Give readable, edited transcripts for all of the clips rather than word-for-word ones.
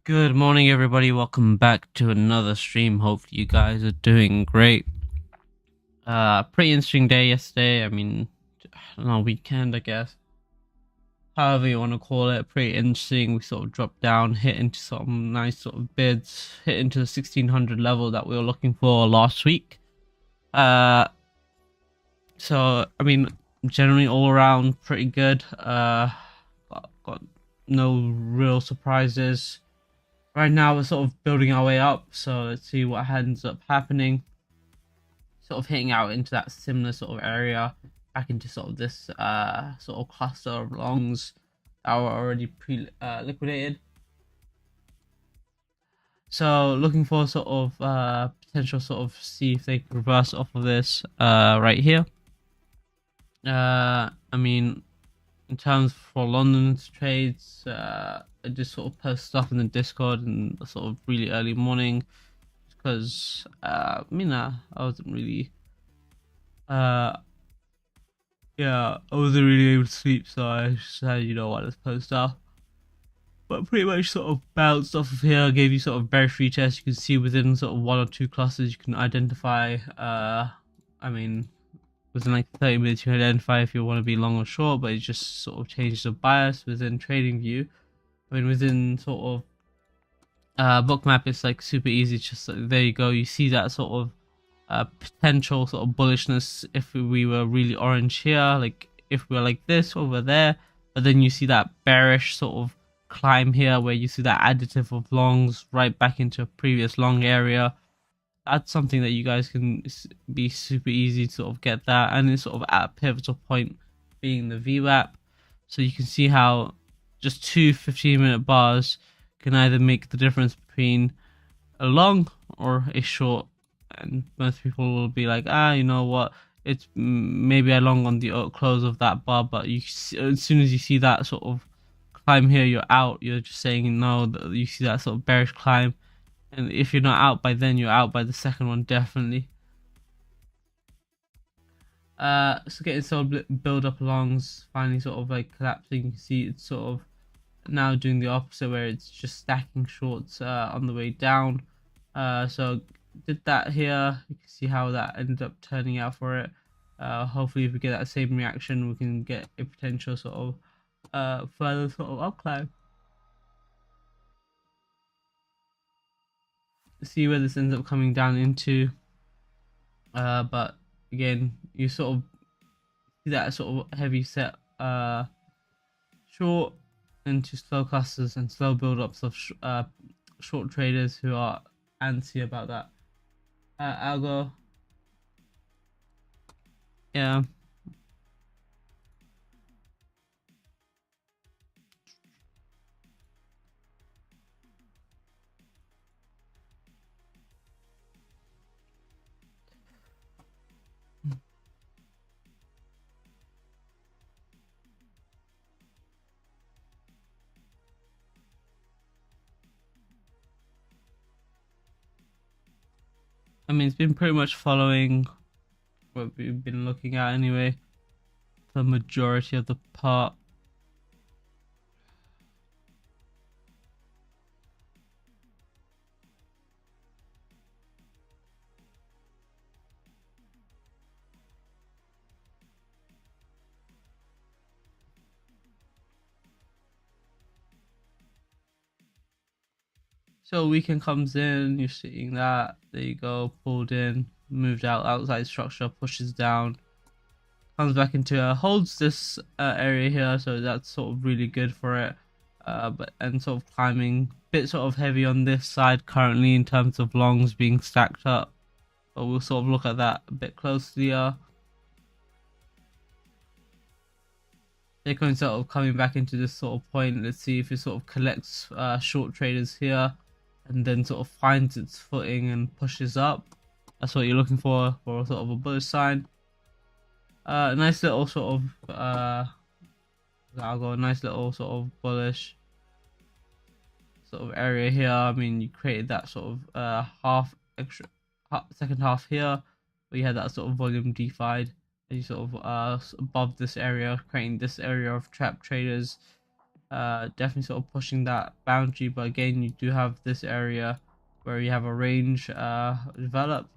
Good morning, everybody. Welcome back to another stream. Hopefully, you guys are doing great. Pretty interesting day yesterday. I mean, I don't know, weekend, I guess. However you want to call it, pretty interesting. We sort of dropped down, hit into some nice sort of bids, hit into the 1600 level that we were looking for last week. So I mean, generally all around pretty good. Got no real surprises. Right now we're sort of building our way up, so let's see what ends up happening. Sort of hitting out into that similar sort of area, back into sort of this sort of cluster of longs that were already liquidated. So looking for sort of potential sort of see if they can reverse off of this right here. I mean, in terms for London's trades, I just sort of post stuff in the Discord in the sort of really early morning because I mean, I wasn't really yeah, I wasn't really able to sleep, so I just said, you know what, let's post up. But pretty much sort of bounced off of here, gave you sort of very free tests. You can see within sort of one or two clusters you can identify I mean, within like 30 minutes you can identify if you want to be long or short, but it just sort of changes the bias within TradingView. I mean, within sort of Bookmap, it's like super easy. Just like, there you go. You see that sort of potential sort of bullishness if we were really orange here, like if we were like this over there, but then you see that bearish sort of climb here where you see that additive of longs right back into a previous long area. That's something that you guys can be super easy to sort of get that, and it's sort of at a pivotal point being the VWAP. So you can see how just two 15-minute bars can either make the difference between a long or a short, and most people will be like, you know what, it's maybe a long on the close of that bar, but you as soon as you see that sort of climb here, you're out. You're just saying no. You see that sort of bearish climb, and if you're not out by then, you're out by the second one definitely. So getting sort of build up longs finally sort of like collapsing. You can see it's sort of now doing the opposite where it's just stacking shorts on the way down. So did that here. You can see how that ended up turning out for it. Hopefully if we get that same reaction we can get a potential sort of further sort of upclimb. See where this ends up coming down into, but again you sort of see that sort of heavy set short into slow clusters and slow build-ups of short traders who are antsy about that algo. Yeah. I mean, it's been pretty much following what we've been looking at anyway, the majority of the part. So weekend comes in, you're seeing that, there you go, pulled in, moved out, outside structure, pushes down, comes back into holds this area here, so that's sort of really good for it. But and sort of climbing, bit sort of heavy on this side currently in terms of longs being stacked up, but we'll sort of look at that a bit closely. Bitcoin sort of coming back into this sort of point. Let's see if it sort of collects short traders here and then sort of finds its footing and pushes up. That's what you're looking for sort of a bullish sign. Nice little sort of I'll go a nice little sort of bullish sort of area here. I mean, you created that sort of second half here where you had that sort of volume defied, and you sort of above this area, creating this area of trap traders. definitely sort of pushing that boundary. But again, you do have this area where you have a range develop.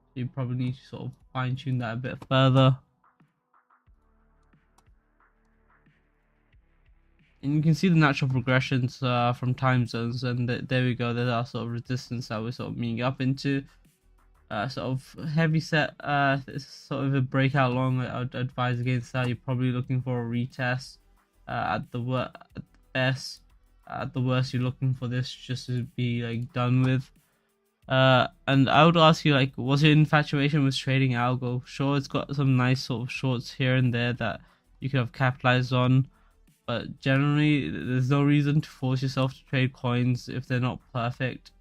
So you probably need to sort of fine tune that a bit further. And you can see the natural progressions from time zones, and there we go. There's our sort of resistance that we're sort of meeting up into. Sort of heavy set. It's sort of a breakout long. I'd advise against that. You're probably looking for a retest. At the best, at the worst, you're looking for this just to be like done with. And I would ask you, like, was your infatuation with trading algo? Sure, it's got some nice sort of shorts here and there that you could have capitalized on, but generally, there's no reason to force yourself to trade coins if they're not perfect.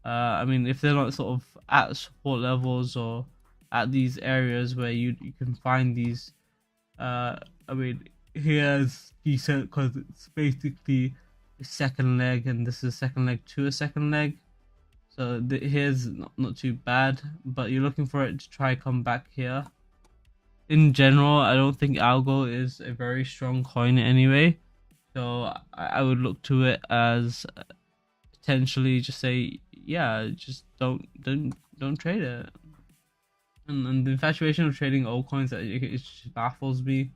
I mean, if they're not sort of at support levels or at these areas where you can find these, I mean, here's decent because it's basically a second leg, and this is a second leg to a second leg. So here's not too bad, but you're looking for it to try come back here. In general, I don't think algo is a very strong coin anyway, so I would look to it as potentially just say, yeah, just don't trade it. And the infatuation of trading altcoins, it just baffles me.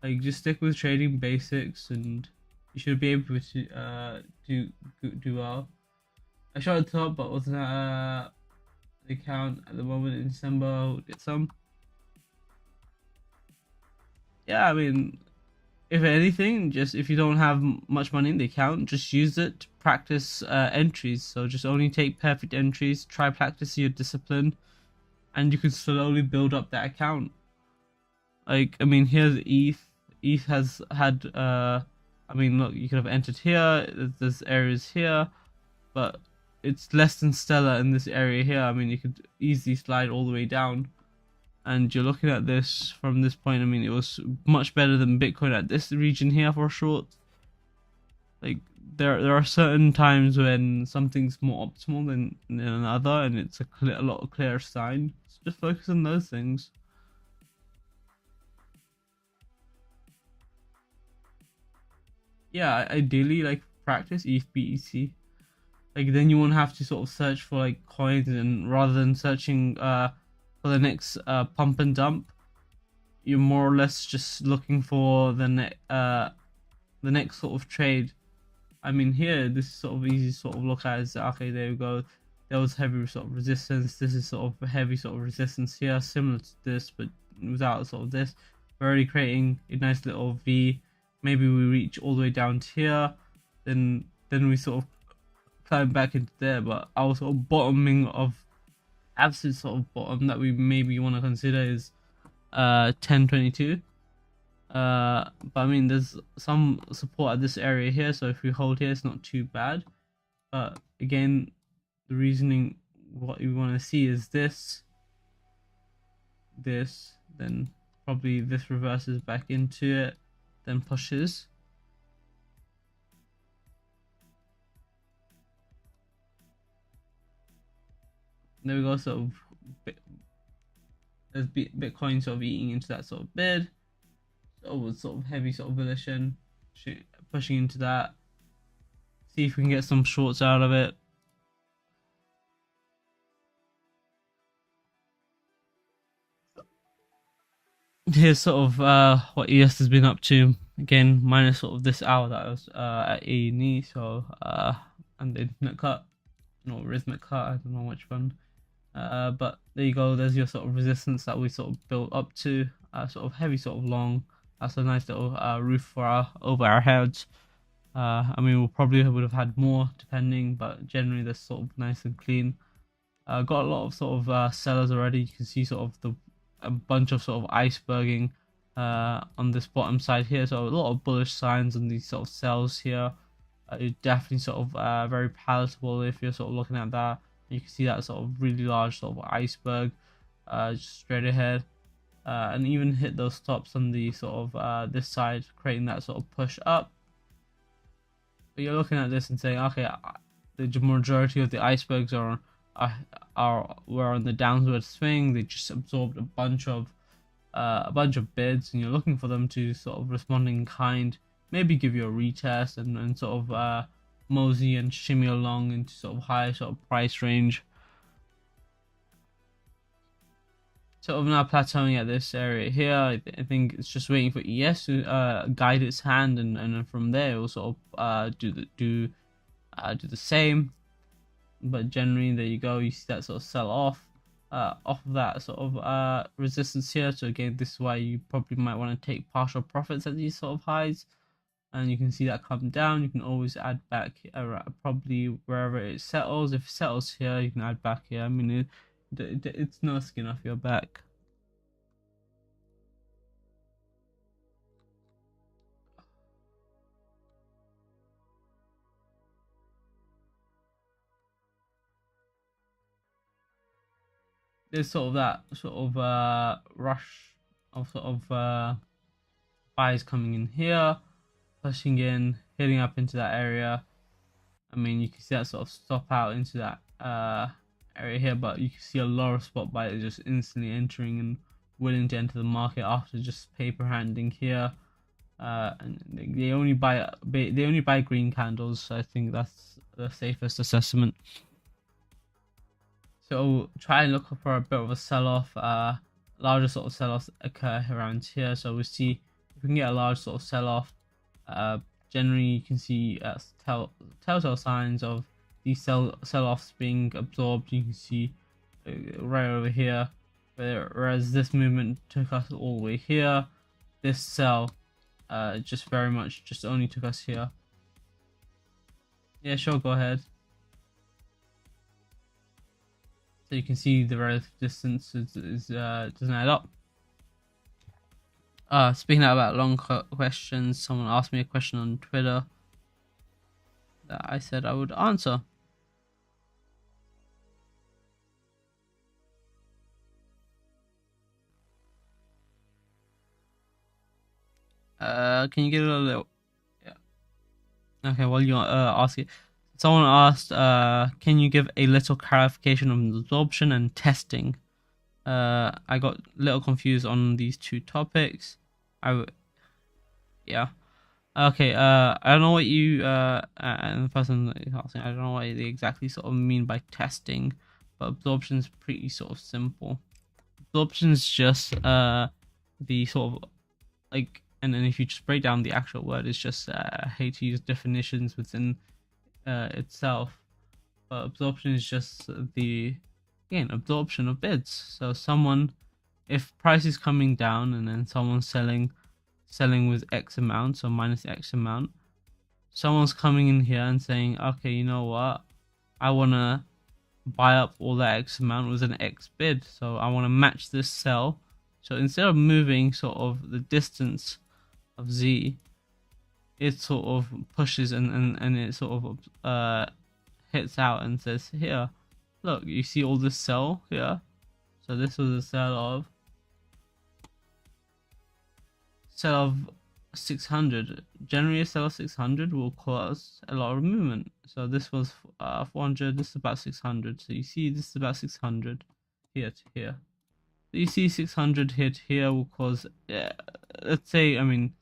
Like, just stick with trading basics, and you should be able to do well. I shot the top, but wasn't at the account at the moment in December. We'll get some. Yeah, I mean, if anything, just if you don't have much money in the account, just use it to practice entries. So just only take perfect entries, try practice your discipline, and you can slowly build up that account. Like, I mean, here's ETH. ETH has had, I mean, look, you could have entered here, there's areas here, but it's less than stellar in this area here. I mean, you could easily slide all the way down. And you're looking at this from this point. I mean, it was much better than Bitcoin at this region here for short. Like, there are certain times when something's more optimal than another, and it's a lot of clearer sign. So just focus on those things. Yeah, ideally, like, practice ETH BEC. Like, then you won't have to sort of search for like coins, and rather than searching for the next pump and dump, you're more or less just looking for the next sort of trade. I mean, here this is sort of easy to sort of look at as, okay, there we go. There was heavy sort of resistance. This is sort of heavy sort of resistance here, similar to this, but without sort of this. We're already creating a nice little V. Maybe we reach all the way down to here, then we sort of climb back into there. But our sort of bottoming of absolute sort of bottom that we maybe want to consider is 1022. But I mean, there's some support at this area here, so if we hold here, it's not too bad. But again, the reasoning, what you want to see is this, then probably this reverses back into it, then pushes. There we go. Sort of, there's Bitcoin sort of eating into that sort of bid. So sort of heavy sort of volition, pushing into that. See if we can get some shorts out of it. Here's sort of what ES has been up to. Again, minus sort of this hour that I was at A&E. So and the infinite cut, no, rhythmic cut. I don't know which one. But there you go. There's your sort of resistance that we sort of built up to. Sort of heavy, sort of long. That's a nice little roof for over our heads. I mean, we probably would have had more depending, but generally they're sort of nice and clean. Got a lot of sort of sellers already. You can see sort of a bunch of sort of iceberging on this bottom side here. So a lot of bullish signs on these sort of sells here. It's definitely sort of very palatable if you're sort of looking at that. You can see that sort of really large sort of iceberg just straight ahead, and even hit those stops on the sort of this side, creating that sort of push up. But you're looking at this and saying, okay, the majority of the icebergs were on the downward swing. They just absorbed a bunch of bids, and you're looking for them to sort of respond in kind maybe give you a retest and sort of mosey and shimmy along into sort of high sort of price range. Sort of now plateauing at this area here. I think it's just waiting for ES to guide its hand, and from there it will sort of do the same. But generally, there you go. You see that sort of sell off of that sort of resistance here. So again, this is why you probably might want to take partial profits at these sort of highs. And you can see that come down. You can always add back probably wherever it settles. If it settles here, you can add back here. I mean, it's no skin off your back. There's sort of that sort of rush of sort of buys coming in here, pushing in, hitting up into that area. I mean, you can see that sort of stop out into that area here, but you can see a lot of spot buyers just instantly entering and willing to enter the market after just paper handing here. And they only buy green candles. So I think that's the safest assessment. So try and look for a bit of a sell-off, larger sort of sell-offs occur around here. So we see if we can get a large sort of sell-off. Generally, you can see telltale signs of these sell-offs being absorbed. You can see right over here, whereas this movement took us all the way here. This sell just very much just only took us here. Yeah, sure, go ahead. So you can see the relative distance doesn't add up. Speaking about long questions, someone asked me a question on Twitter that I said I would answer. Can you get a little? Yeah. Okay. Well, you ask it. Someone asked, can you give a little clarification on absorption and testing? I got a little confused on these two topics. Yeah. Okay. I don't know what you and the person asking, I don't know what they exactly sort of mean by testing, but absorption is pretty sort of simple. Absorption is just the sort of like, and then if you just break down the actual word, it's just I hate to use definitions within itself, but absorption is just the absorption of bids. So someone, if price is coming down and then someone's selling with X amount, so minus X amount, someone's coming in here and saying, okay, you know what, I want to buy up all that X amount with an X bid, so I want to match this sell. So instead of moving sort of the distance of Z, it sort of pushes and it sort of hits out and says, here, look, you see all this sell here? So this was a sell of 600. Generally, a sell of 600 will cause a lot of movement. So this was 400, this is about 600. So you see this is about 600 here to here. So you see 600 here to here will cause, let's say, I mean,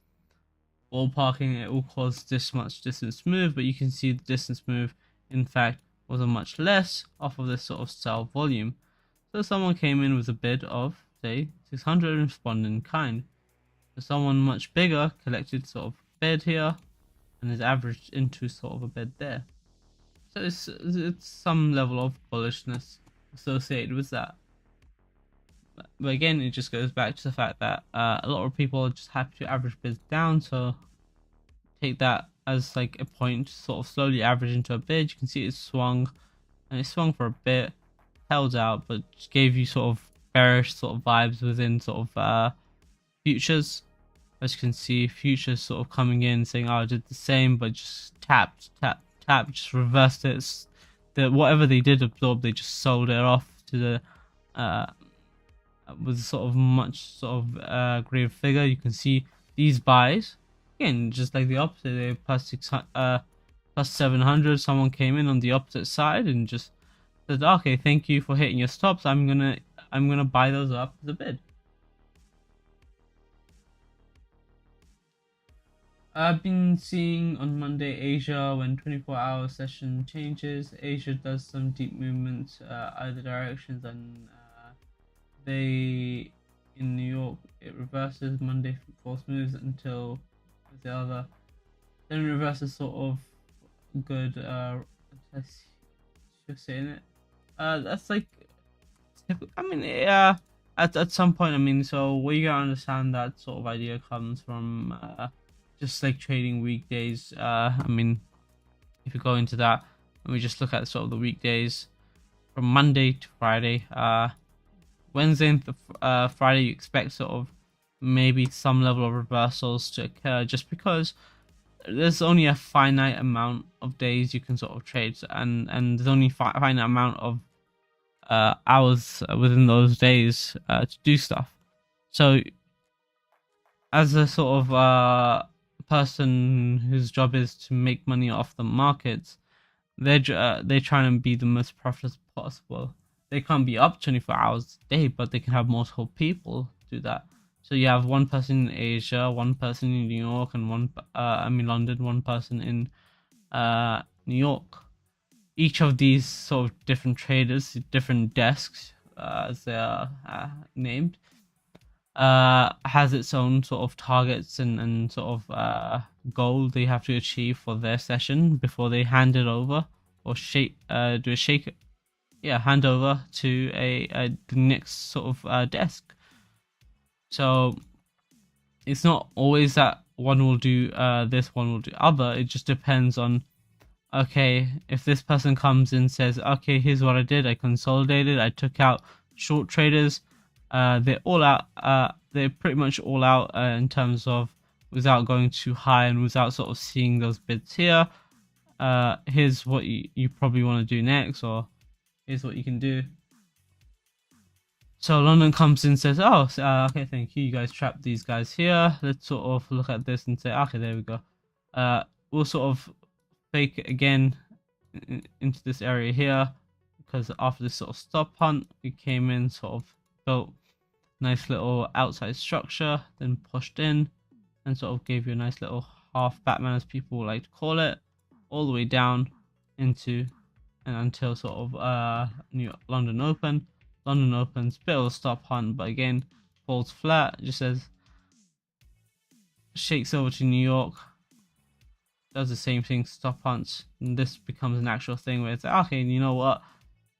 ballparking, it will cause this much distance move, but you can see the distance move in fact was a much less off of this sort of sell volume. So someone came in with a bid of say 600 and responded in kind. So someone much bigger collected sort of bid here and is averaged into sort of a bid there. So it's some level of bullishness associated with that. But again, it just goes back to the fact that a lot of people are just happy to average bids down, so take that as like a point to sort of slowly average into a bid. You can see it swung, and it swung for a bit, held out, but just gave you sort of bearish sort of vibes within sort of futures. As you can see, futures sort of coming in saying, oh, I did the same, but just tapped, just reversed it. Whatever they did absorb, they just sold it off to the with sort of much sort of greater figure. You can see these buys again, just like the opposite. They plus 600, plus 700. Someone came in on the opposite side and just said, "Okay, thank you for hitting your stops. I'm gonna buy those up as a bid." I've been seeing on Monday Asia when 24-hour session changes. Asia does some deep movements either directions, and they in New York it reverses Monday false moves until the other. Then reverses sort of good. Let's just saying it. That's like I mean, yeah. At some point, I mean, so we gotta understand that sort of idea comes from just like trading weekdays. I mean, if you go into that and we just look at sort of the weekdays from Monday to Friday, Wednesday and Friday, you expect sort of maybe some level of reversals to occur just because there's only a finite amount of days you can sort of trade, and there's only finite amount of hours within those days to do stuff. So, as a sort of person whose job is to make money off the markets, they're trying to be the most profitable possible. They can't be up 24 hours a day, but they can have multiple people do that. So you have one person in Asia, one person in New York, and London, one person in New York. Each of these sort of different traders, different desks, as they are named, has its own sort of targets and sort of goal they have to achieve for their session before they hand it over or hand over to the next sort of desk. So it's not always that one will do this, one will do other. It just depends on, okay, if this person comes and says, okay, here's what I did. I consolidated. I took out short traders. They're all out. They're pretty much all out in terms of without going too high and without sort of seeing those bids here. Here's what you probably want to do next, or here's what you can do. So London comes in and says, oh, okay, thank you. You guys trapped these guys here. Let's sort of look at this and say, okay, there we go. We'll sort of fake it again into this area here, because after this sort of stop hunt, we came in, sort of built nice little outside structure, then pushed in and sort of gave you a nice little half Batman, as people like to call it, all the way down into and until sort of London Open. London opens, bit of a stop hunt, but again falls flat, just says shakes over to New York, does the same thing, stop hunts, and this becomes an actual thing where it's like, okay, you know what,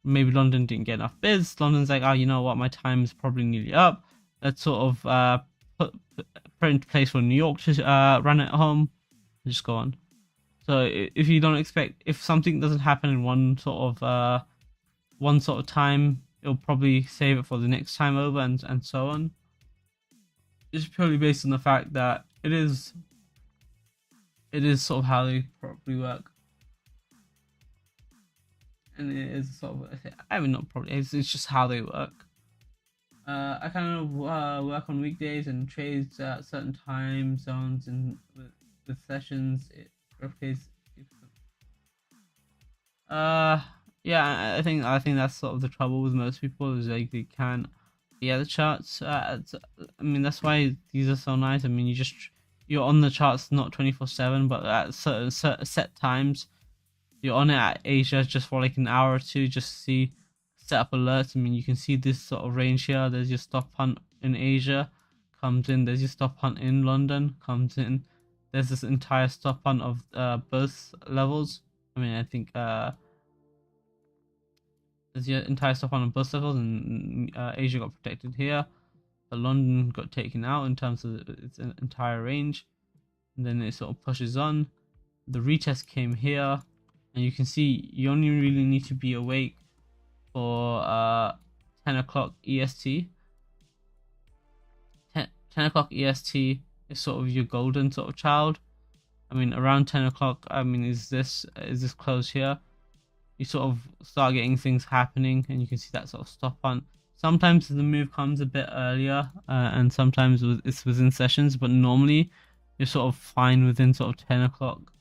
maybe London didn't get enough bids. London's like, oh, you know what, my time is probably nearly up. Let's sort of put into place for New York to run it home and just go on. So if you don't expect, if something doesn't happen in one sort of time, it'll probably save it for the next time over, and so on. It's purely based on the fact that it is sort of how they probably work. And it is sort of, I mean, not probably, it's just how they work. I kind of work on weekdays and trades at certain time zones, and with sessions it replicates. Yeah, I think that's sort of the trouble with most people, is like they can't get the charts. I mean, that's why these are so nice. I mean, you're on the charts not 24/7, but at certain set times. You're on it at Asia just for like an hour or two, just see, set up alerts. I mean, you can see this sort of range here. There's your stop hunt in Asia, comes in. There's your stop hunt in London, comes in. There's this entire stop hunt of both levels. I mean, I think there's your entire stop hunt on both levels, and Asia got protected here, but London got taken out in terms of its entire range. And then it sort of pushes on. The retest came here. And you can see you only really need to be awake for 10 o'clock EST. 10 o'clock EST is sort of your golden sort of child. I mean, around 10 o'clock, I mean, is this close here? You sort of start getting things happening, and you can see that sort of stop hunt. Sometimes the move comes a bit earlier, and sometimes it's within sessions, but normally you're sort of fine within sort of 10 o'clock.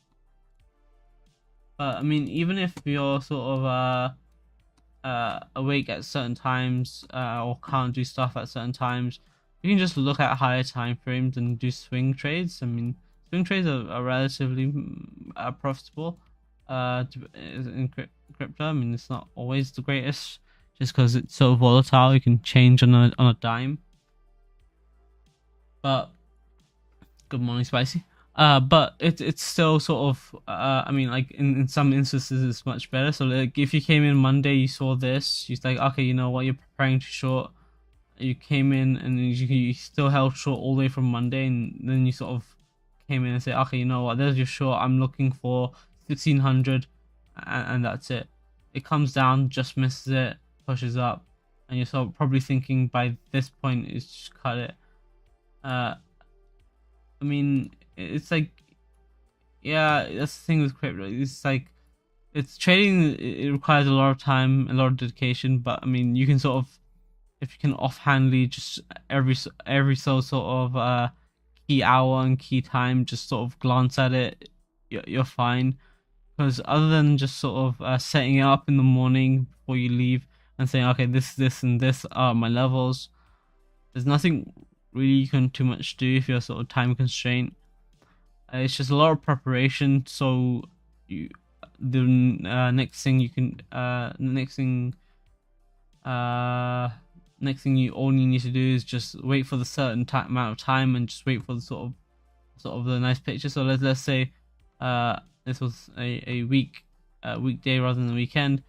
But I mean, even if you're sort of awake at certain times or can't do stuff at certain times, you can just look at higher time frames and do swing trades. I mean, swing trades are relatively profitable. In crypto, I mean, it's not always the greatest, just because it's so volatile. It can change on a dime. But good morning, spicy. But it's still sort of I mean, like in some instances it's much better. So like if you came in Monday, you saw this, you're like, okay, you know what, you're preparing to short. You came in and you still held short all the way from Monday, and then you sort of came in and say, okay, you know what, there's your short. I'm looking for 1600, and that's it. It comes down, just misses it, pushes up, and you're sort of probably thinking by this point is just cut it. I mean, it's like, yeah, that's the thing with crypto. It's like, it's trading. It requires a lot of time, a lot of dedication. But I mean, you can sort of, if you can offhandly just every sort of key hour and key time, just sort of glance at it, you're fine. Because other than just sort of setting it up in the morning before you leave and saying, okay, this, and this are my levels, there's nothing really you can too much do if you're sort of time constrained. It's just a lot of preparation. So you, the next thing you can, next thing you only need to do is just wait for the certain amount of time and just wait for the sort of the nice picture. So let's say this was a weekday rather than the weekend.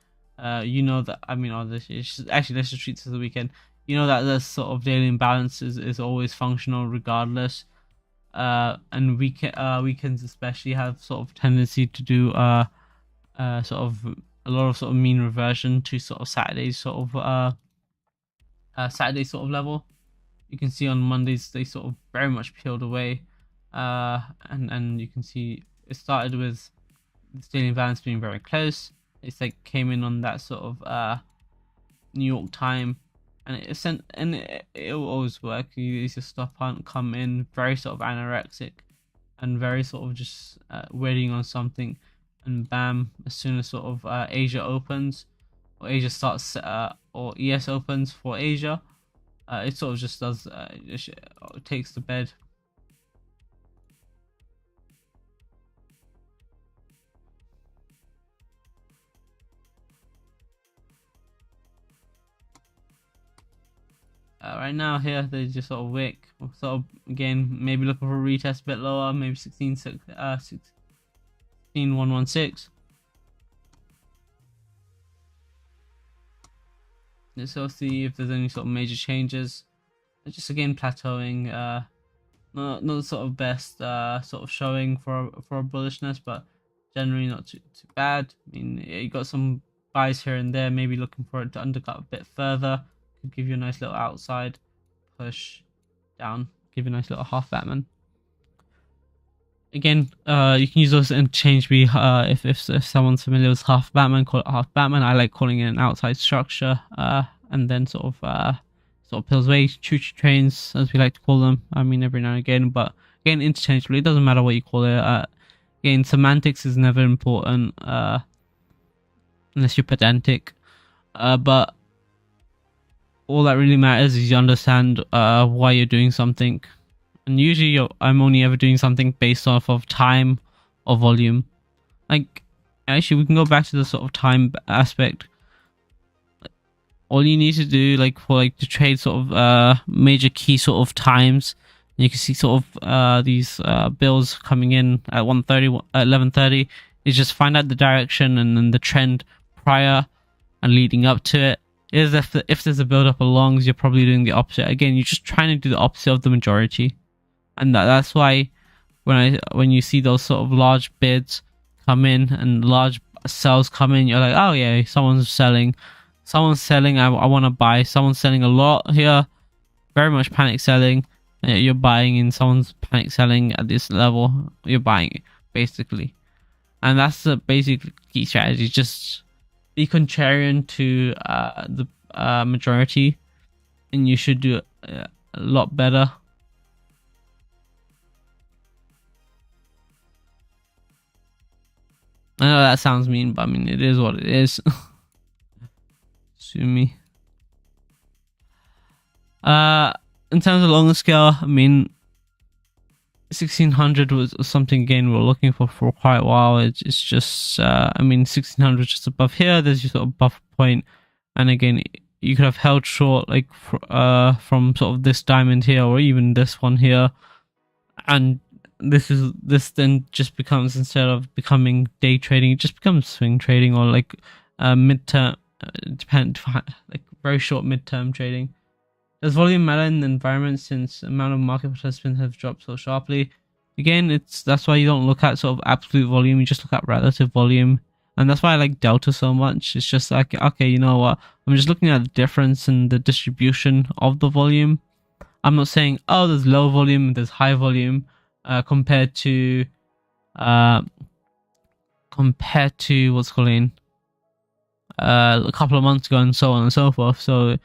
You know that, I mean, actually, let's just treat this as a weekend. You know that the sort of daily imbalance is always functional regardless. And weekends especially have sort of tendency to do sort of a lot of sort of mean reversion to sort of Saturday's sort of Saturday sort of level. You can see on Mondays they sort of very much peeled away, and you can see it started with the daily imbalance being very close. It's like came in on that sort of New York time, and it will always work. You use your stop hunt, come in very sort of anorexic and very sort of just waiting on something, and bam, as soon as sort of Asia opens, or Asia starts or ES opens for Asia, it sort of just does takes the bed. Right now here they just sort of wick, sort of again maybe looking for a retest a bit lower, maybe 16116. Let's sort of see if there's any sort of major changes. It's just again plateauing. Not the sort of best sort of showing for a bullishness, but generally not too bad. I mean, you got some buys here and there, maybe looking for it to undercut a bit further. Could give you a nice little outside push down, give you a nice little half Batman. Again, you can use those interchangeably. If someone's familiar with half Batman, call it half Batman. I like calling it an outside structure. And then sort of peels away, choo-choo trains, as we like to call them. I mean, every now and again, but again, interchangeably. It doesn't matter what you call it. Again, semantics is never important, unless you're pedantic. But all that really matters is you understand why you're doing something. And usually I'm only ever doing something based off of time or volume. Like, actually, we can go back to the sort of time aspect. All you need to do, like, for like to trade sort of major key sort of times, you can see sort of these bills coming in at 1:30, 11:30, is just find out the direction and then the trend prior and leading up to it. Is if there's a build up of longs, you're probably doing the opposite. Again, you're just trying to do the opposite of the majority. And that's why when you see those sort of large bids come in and large sells come in, you're like, oh yeah, someone's selling, I want to buy. Someone's selling a lot here, very much panic selling. You're buying in, someone's panic selling at this level, you're buying it basically. And that's the basic key strategy. Just be contrarian to the majority, and you should do a lot better. I know that sounds mean, but I mean, it is what it is. Sue me. In terms of longer scale, I mean, 1600 was something again we're looking for quite a while. It's just I mean 1600 just above here. There's your sort of buffer point, and again you could have held short like from sort of this diamond here or even this one here, and this then just becomes, instead of becoming day trading, it just becomes swing trading or like midterm like very short midterm trading. Does volume matter in the environment since the amount of market participants have dropped so sharply? Again, that's why you don't look at sort of absolute volume, you just look at relative volume. And that's why I like delta so much. It's just like, okay, you know what? I'm just looking at the difference in the distribution of the volume. I'm not saying, oh, there's low volume, there's high volume, compared to what's calling a couple of months ago, and so on and so forth. So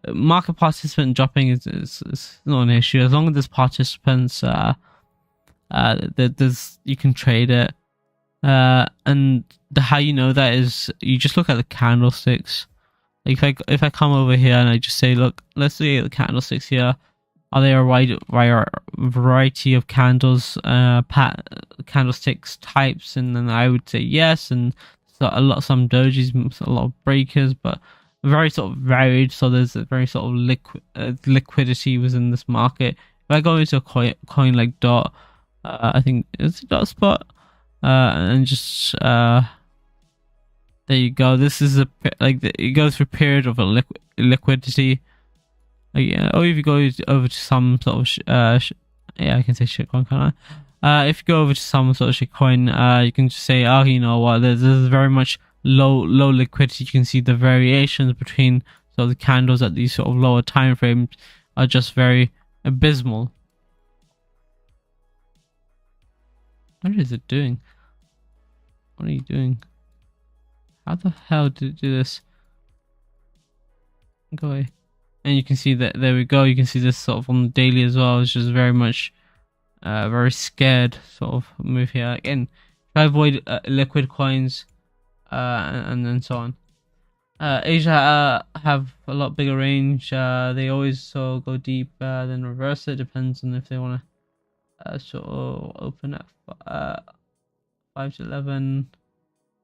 market participant dropping is not an issue as long as there's participants. There's you can trade it, and how you know that is you just look at the candlesticks. Like if I come over here and I just say, look, let's see the candlesticks here. Are there a wide variety of candles, candlesticks types? And then I would say yes, and so some dojis, a lot of breakers, but very sort of varied. So there's a very sort of liquidity within this market. If I go into a coin like Dot, I think it's Dot Spot, and just there you go. This is it goes through a period of a liquidity. Yeah, or if you go over to some sort of yeah, I can say shitcoin, can't I? If you go over to some sort of shitcoin, you can just say, oh, you know what? There's very much low liquidity. You can see the variations between the candles at these sort of lower time frames are just very abysmal. What is it doing? What are you doing? How the hell did it do this? Go away. And you can see that there we go. You can see this sort of on the daily as well. It's just very much very scared sort of move here. Again, try avoid liquid coins and then so on. Asia have a lot bigger range. They always go deep, then reverse it. Depends on if they want to sort of open at 5 to 11.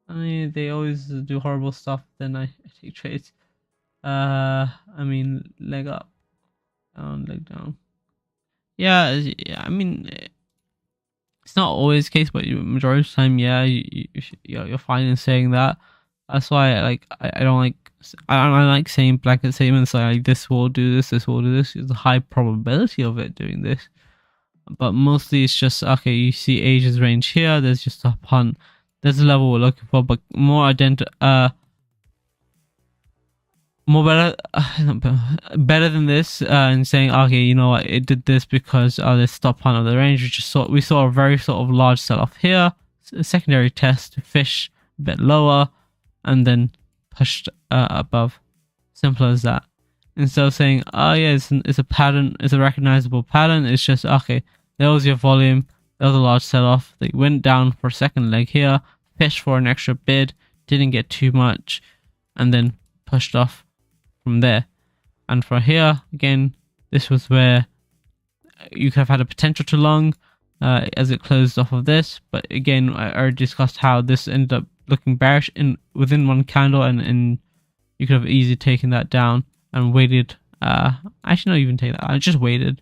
I mean, they always do horrible stuff. Then I take trades. I mean, leg up, down, leg down. Yeah, I mean, it's not always the case, but majority of the time, yeah, you're fine in saying that. That's why I don't like saying blanket statements like this will do this, this will do this. There's a high probability of it doing this, but mostly it's just okay. You see Asia's range here. There's just a punt. There's a level we're looking for, but more better than this, and saying, okay, you know what, it did this because this stop punt of the range. We saw a very sort of large sell-off here, a secondary test, fish a bit lower, and then pushed above. Simple as that. Instead of saying, oh yeah, it's a pattern, it's a recognizable pattern, it's just, okay, there was your volume, there was a large sell-off, they went down for a second leg here, fished for an extra bid, didn't get too much, and then pushed off from there. And for here again, this was where you could have had a potential to long as it closed off of this, but again, I already discussed how this ended up looking bearish within one candle, and you could have easily taken that down and waited. Actually, not even take that. I just waited.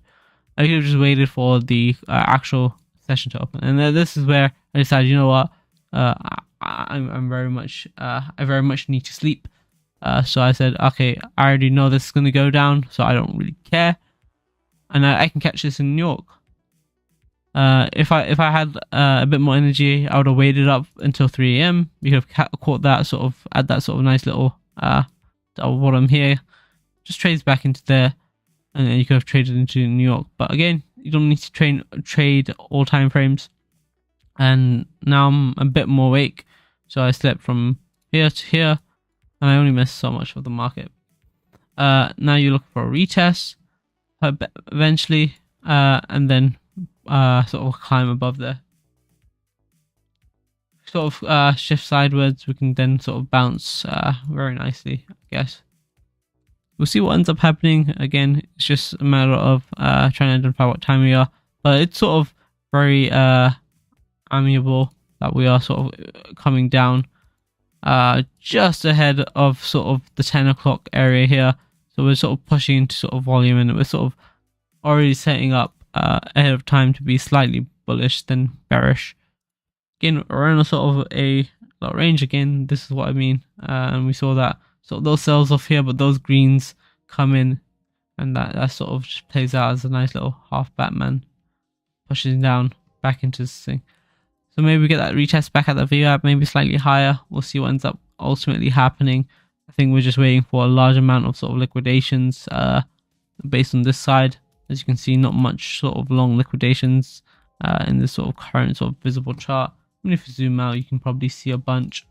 I could have just waited for the actual session to open, and then this is where I decided, you know what, I'm very much I very much need to sleep. So I said, okay, I already know this is going to go down, so I don't really care, and I can catch this in New York. If I had a bit more energy, I would have waited up until 3 a.m. You could have caught that sort of at that sort of nice little bottom here, just trades back into there, and then you could have traded into New York. But again, you don't need to trade all time frames. And now I'm a bit more awake, so I slept from here to here, and I only missed so much of the market. Now you look for a retest eventually, and then sort of climb above there. Sort of shift sideways, we can then sort of bounce very nicely, I guess. We'll see what ends up happening. Again, it's just a matter of trying to identify what time we are. But it's sort of very amiable that we are sort of coming down just ahead of sort of the 10 o'clock area here. So we're sort of pushing into sort of volume, and we're sort of already setting up ahead of time to be slightly bullish than bearish. Again, we're in a sort of a low range again. This is what I mean. And we saw that sort of those sells off here, but those greens come in, and that sort of just plays out as a nice little half Batman pushing down back into this thing. So maybe we get that retest back at the VWAP, maybe slightly higher. We'll see what ends up ultimately happening. I think we're just waiting for a large amount of sort of liquidations based on this side. As you can see, not much sort of long liquidations in this sort of current sort of visible chart. Even if you zoom out, you can probably see a bunch.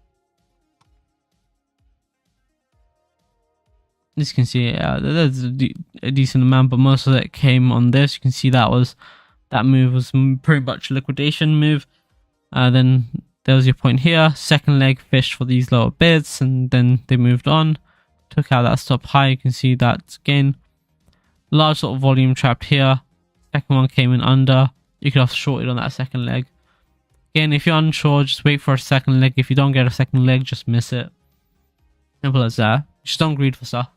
As you can see, there's a decent amount, but most of it came on this. You can see that move was pretty much a liquidation move. Then there was your point here. Second leg fished for these lower bids, and then they moved on. Took out that stop high. You can see that again. Large sort of volume trapped here. Second one came in under. You could have shorted on that second leg. Again, if you're unsure, just wait for a second leg. If you don't get a second leg, just miss it. Simple as that. Just don't greed for stuff.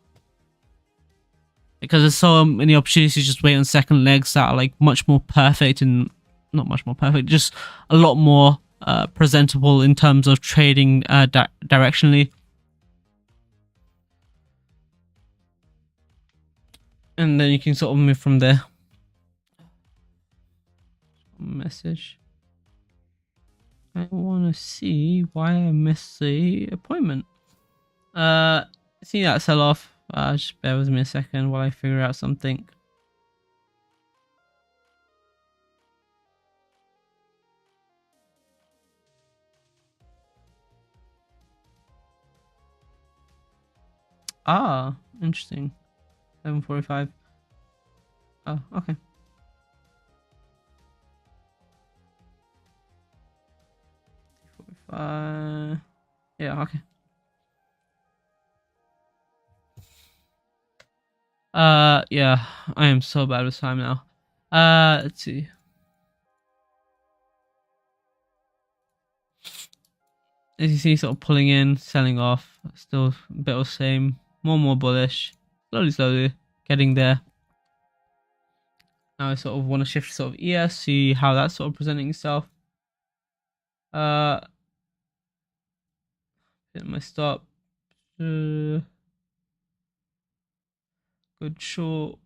Because there's so many opportunities to just wait on second legs that are like much more perfect, and not much more perfect, just a lot more presentable in terms of trading directionally. And then you can sort of move from there. Message. I want to see why I missed the appointment. See that sell off. Just bear with me a second while I figure out something. Ah, interesting. 7:45. Oh, okay. Yeah, okay. Yeah, I am so bad with time now. Let's see. As you see, sort of pulling in, selling off, still a bit of the same, more and more bullish, slowly getting there. Now I sort of want to shift to sort of ES, see how that's sort of presenting itself. Hit my stop. Good short.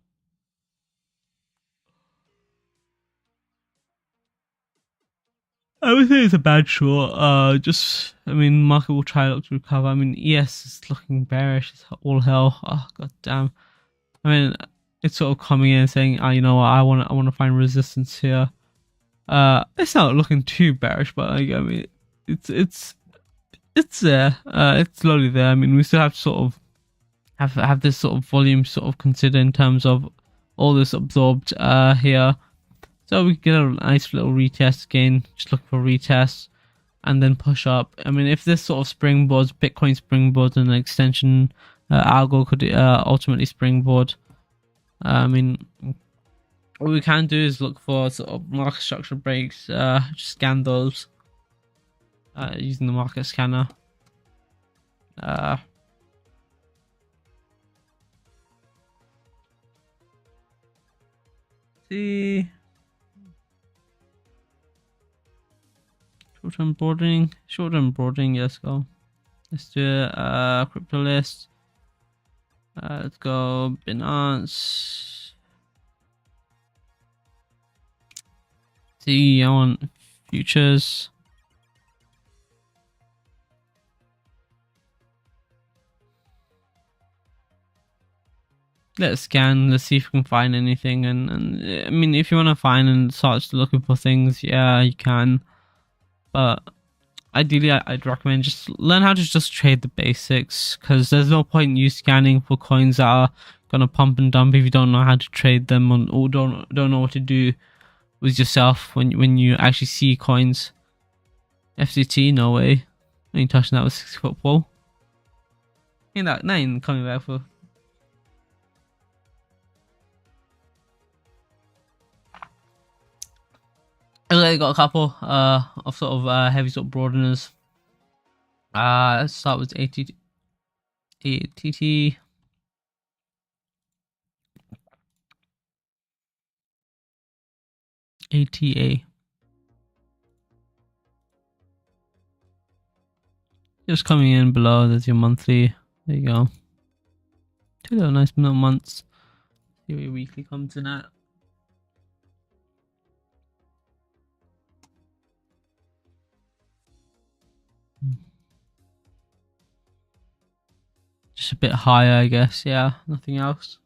I would say it's a bad short. I mean, market will try to recover. I mean, ES is looking bearish. It's all hell. Oh, god damn. I mean, it's sort of coming in and saying, you know what, I want to find resistance here. It's not looking too bearish, but like, I mean, it's there. It's slowly there. I mean, we still have to sort of have this sort of volume sort of consider in terms of all this absorbed here. So we get a nice little retest again. Just look for retest and then push up. I mean, if this sort of springboards, Bitcoin springboards, and an extension, algo could ultimately springboard. I mean, what we can do is look for sort of market structure breaks. Just scan those using the market scanner. See. Short-term boarding, yes, go. Let's do it. Crypto list. Let's go Binance. See, I want futures. Let's scan. Let's see if we can find anything. And I mean, if you want to find and start looking for things, yeah, you can. But ideally, I'd recommend just learn how to just trade the basics, because there's no point in you scanning for coins that are gonna pump and dump if you don't know how to trade them, or don't know what to do with yourself when you actually see coins. FCT, no way. I ain't touching that with 6-foot pole. Ain't that ain't coming back for. they got a couple of sort of heavy sort of broadeners. Let's start with ATT, ATA. Just coming in below, there's your monthly. There you go. Two little nice little months. See what your weekly comes in at. Just a bit higher, I guess. Yeah, nothing else.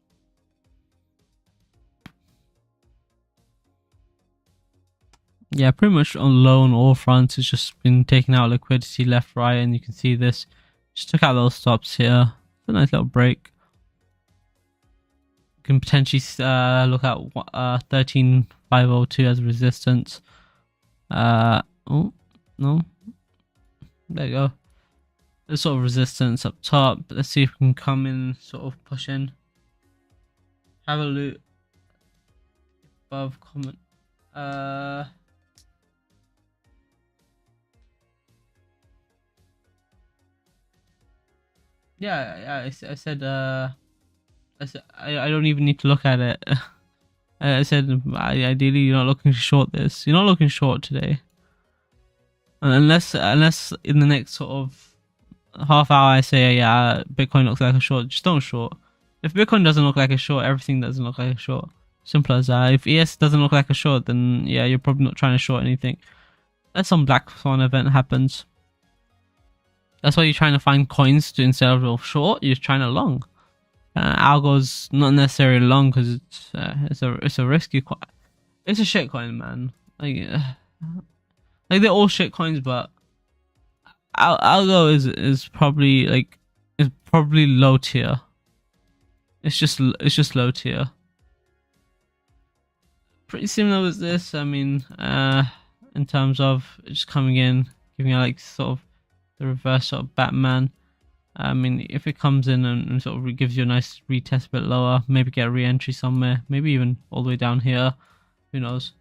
Yeah, pretty much on low on all fronts. It's just been taking out liquidity left, right, and you can see this. Just took out those stops here. It's a nice little break. You can potentially look at 13,502 as resistance. Oh no, there you go. There's sort of resistance up top. Let's see if we can come in, sort of push in. Have a look above comment. Yeah, I said I don't even need to look at it. I said ideally you're not looking to short this. You're not looking short today, unless in the next sort of half hour I say yeah Bitcoin looks like a short. Just don't short. If Bitcoin doesn't look like a short, everything doesn't look like a short. Simple as that. If ES doesn't look like a short, then yeah, you're probably not trying to short anything. Unless some black swan event happens. That's why you're trying to find coins to, instead of short, you're trying to long. Algo's not necessarily long because it's a risky coin. It's a shit coin, man. Like they're all shit coins, but Algo is probably low tier. It's just low tier. Pretty similar with this. I mean, in terms of just coming in, giving out like sort of the reverse sort of Batman. I mean, if it comes in and sort of gives you a nice retest a bit lower, maybe get a re-entry somewhere, maybe even all the way down here. Who knows?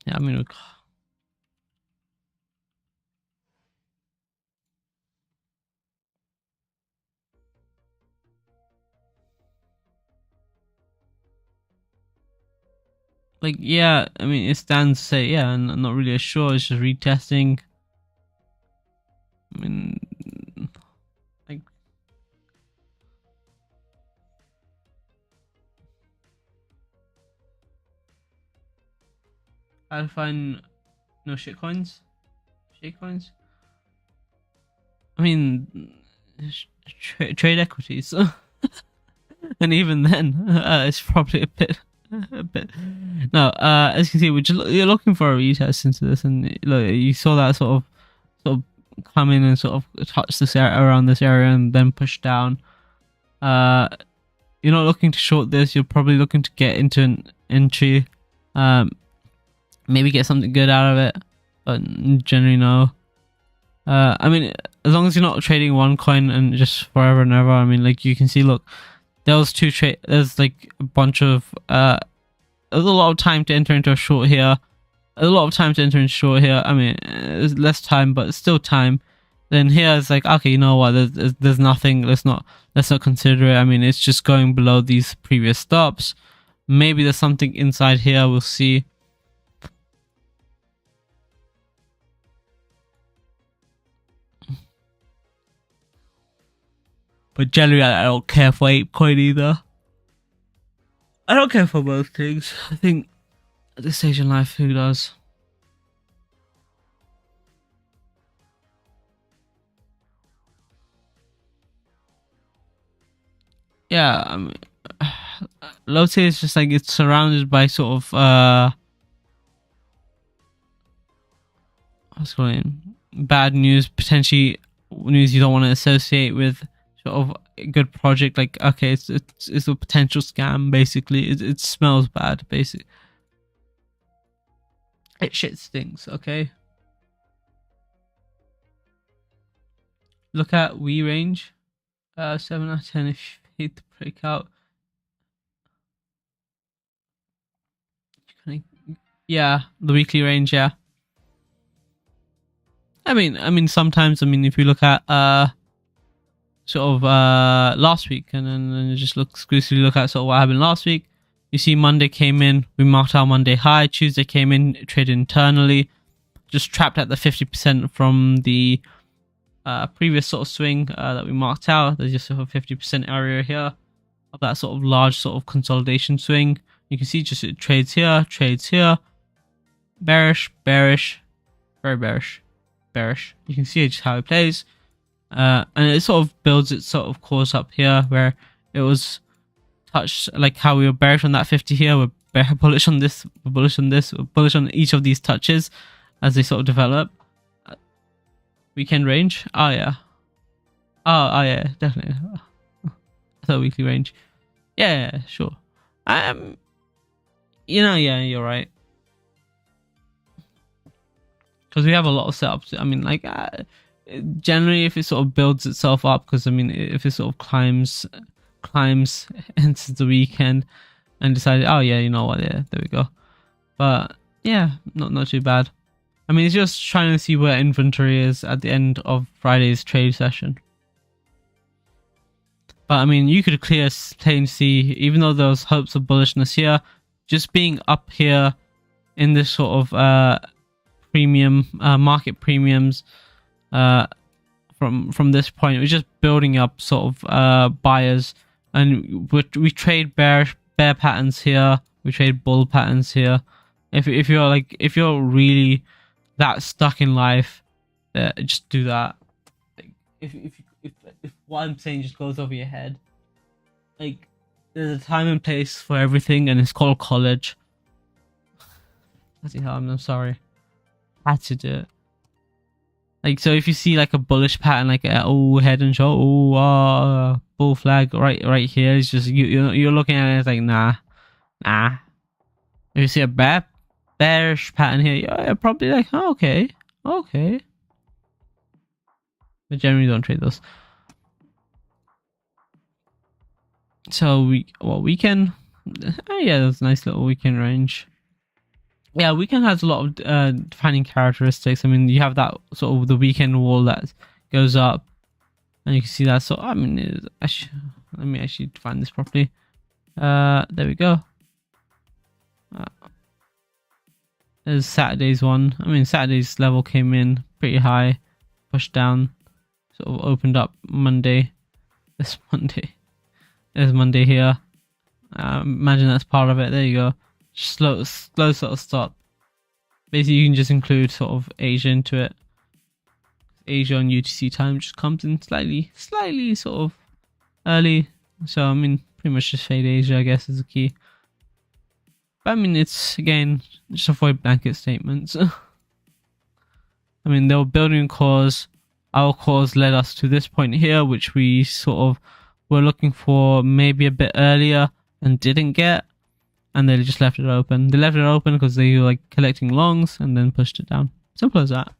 Yeah, I mean, like, yeah, I mean, it stands to say, yeah, and I'm not really sure. It's just retesting. I mean, like, how to find no shit coins? Shit coins? I mean, trade equities. And even then, it's probably a bit. No, as you can see, you're looking for a retest into this, and look, you saw that sort of come in and sort of touch this area around this area and then push down. You're not looking to short this. You're probably looking to get into an entry, maybe get something good out of it, but generally no. I mean, as long as you're not trading one coin and just forever and ever. I mean, like you can see, look, there was there's like a bunch of there's a lot of time to enter into a short here. There's a lot of time to enter into short here. I mean, there's less time, but still time. Then here it's like, okay, you know what? There's nothing. Let's not consider it. I mean, it's just going below these previous stops. Maybe there's something inside here. We'll see. But generally, I don't care for ApeCoin either. I don't care for both things. I think at this stage in life, who does? Yeah, I mean, low tier is just like it's surrounded by sort of what's going bad news, potentially news you don't want to associate with sort of a good project. Like, okay, it's a potential scam. Basically, it smells bad. Basically, it shit stinks. Okay, look at we range, 7 out of 10 if you hate the breakout. Yeah, the weekly range. Yeah. I mean, sometimes. I mean, if you look at sort of last week, and then just exclusively look at sort of what happened last week. You see, Monday came in, we marked our Monday high. Tuesday came in, traded internally, just trapped at the 50% from the previous sort of swing that we marked out. There's just a 50% area here of that sort of large sort of consolidation swing. You can see just it trades here, bearish, bearish, very bearish, bearish. You can see just how it plays. And it sort of builds its sort of course up here where it was touched, like how we were bearish on that 50 here, we're bullish on this, we're bullish on this, we're bullish on each of these touches as they sort of develop. Weekend range, oh yeah, yeah, definitely. I thought weekly range, yeah, sure. Yeah, you're right. Because we have a lot of setups. I mean, like generally, if it sort of builds itself up, because I mean, if it sort of climbs into the weekend and decided, oh yeah, you know what, yeah, there we go. But yeah, not too bad. I mean, it's just trying to see where inventory is at the end of Friday's trade session. But I mean, you could plain see, even though there was hopes of bullishness here, just being up here in this sort of premium market premiums from this point, it was just building up sort of buyers, and we trade bear patterns here, we trade bull patterns here. If you're really that stuck in life, just do that. If what I'm saying just goes over your head, like there's a time and place for everything, and it's called college. I'm sorry, I had to do it. Like, so if you see like a bullish pattern, like head and shoulder, bull flag right here, it's just you're looking at it, it's like nah. If you see a bearish pattern here, you're probably like, oh, okay. But generally don't trade those. So weekend, yeah, that's a nice little weekend range. Yeah, weekend has a lot of defining characteristics. I mean, you have that sort of the weekend wall that goes up, and you can see that. So I mean, let me actually define this properly. There we go. There's Saturday's one. I mean, Saturday's level came in pretty high, pushed down, sort of opened up Monday. This Monday. There's Monday here. Imagine that's part of it. There you go. Slow sort of stop. Basically, you can just include sort of Asia into it. Asia on UTC time just comes in slightly sort of early. So I mean, pretty much just fade Asia, I guess, is the key. But I mean, it's again, just avoid blanket statements. I mean, they were building a cause. Our cause led us to this point here, which we sort of were looking for maybe a bit earlier and didn't get. And they just left it open. They left it open because they were like collecting longs and then pushed it down. Simple as that.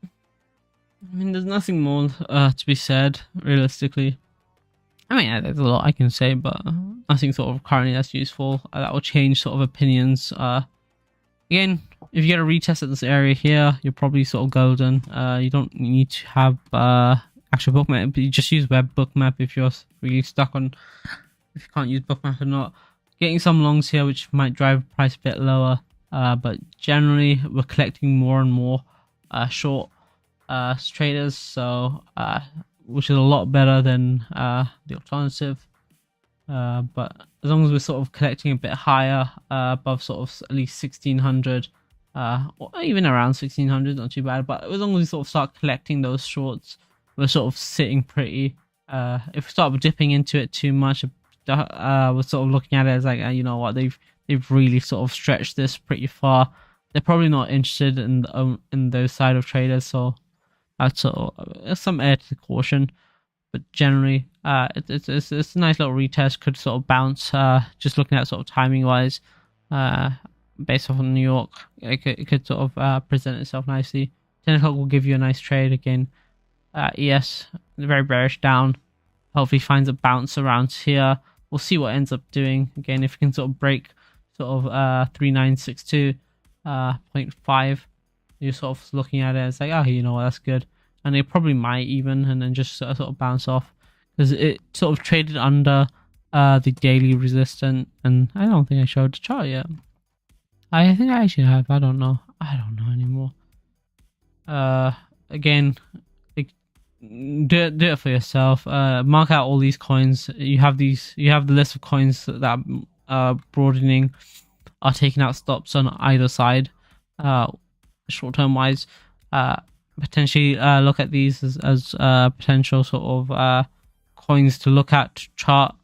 I mean, there's nothing more to be said, realistically. I mean, there's a lot I can say, but nothing sort of currently that's useful. That will change sort of opinions. Again, if you get a retest at this area here, you're probably sort of golden. You don't need to have actual bookmap, but you just use web bookmap if you're really stuck on, if you can't use bookmap or not. Getting some longs here, which might drive price a bit lower, but generally we're collecting more and more short traders, so which is a lot better than the alternative. But as long as we're sort of collecting a bit higher, above sort of at least 1600, or even around 1600, not too bad. But as long as we sort of start collecting those shorts, we're sort of sitting pretty. If we start dipping into it too much, we're sort of looking at it as like, you know what, they've really sort of stretched this pretty far. They're probably not interested in those side of traders, so that's sort of some air to the caution. But generally, it's a nice little retest. Could sort of bounce. Just looking at sort of timing wise, based off of New York, it could sort of present itself nicely. 10 o'clock will give you a nice trade again. ES, very bearish down. Hopefully finds a bounce around here. We'll see what ends up doing. Again, if we can sort of break sort of 3962.5, you're sort of looking at it, it's like, oh, you know what, that's good. And it probably might even, and then just sort of bounce off, because it sort of traded under the daily resistance. And I don't think I showed the chart yet. I think I actually have. I don't know anymore. Again, like, do it for yourself. Mark out all these coins. You have the list of coins that are broadening, are taking out stops on either side, short term wise. Potentially look at these as potential sort of coins to look at to chart.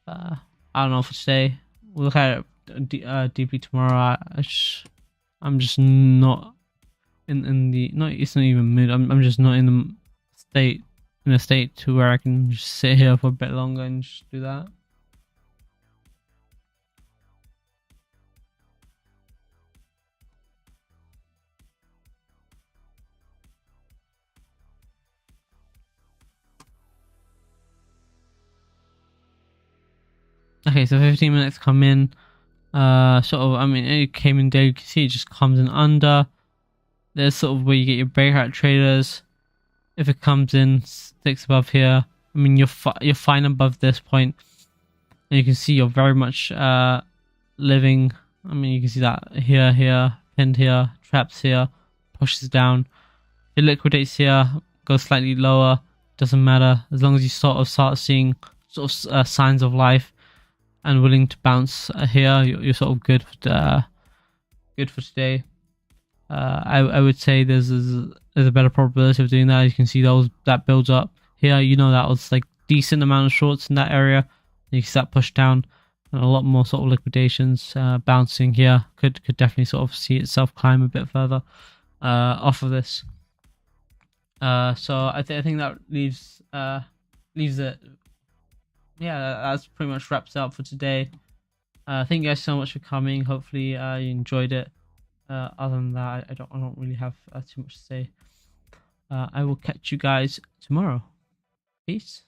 I don't know for today. We'll look at it deeply tomorrow. I'm just not in the it's not even mood. I'm just not in a state to where I can just sit here for a bit longer and just do that. Okay, so 15 minutes come in. Sort of, I mean, it came in there. You can see it just comes in under. There's sort of where you get your breakout traders. If it comes in, sticks above here, I mean, you're fine above this point. And you can see you're very much living. I mean, you can see that here, pinned here, traps here, pushes down. It liquidates here, goes slightly lower. Doesn't matter as long as you sort of start seeing sort of signs of life and willing to bounce here. You're sort of good for today. I would say there's a better probability of doing that. You can see that builds up here. You know, that was like decent amount of shorts in that area. You can see that push down, and a lot more sort of liquidations. Bouncing here could definitely sort of see itself climb a bit further off of this. So I think that leaves it. Yeah, that's pretty much wraps up for today. Thank you guys so much for coming. Hopefully you enjoyed it. Other than that, I don't really have too much to say. I will catch you guys tomorrow. Peace.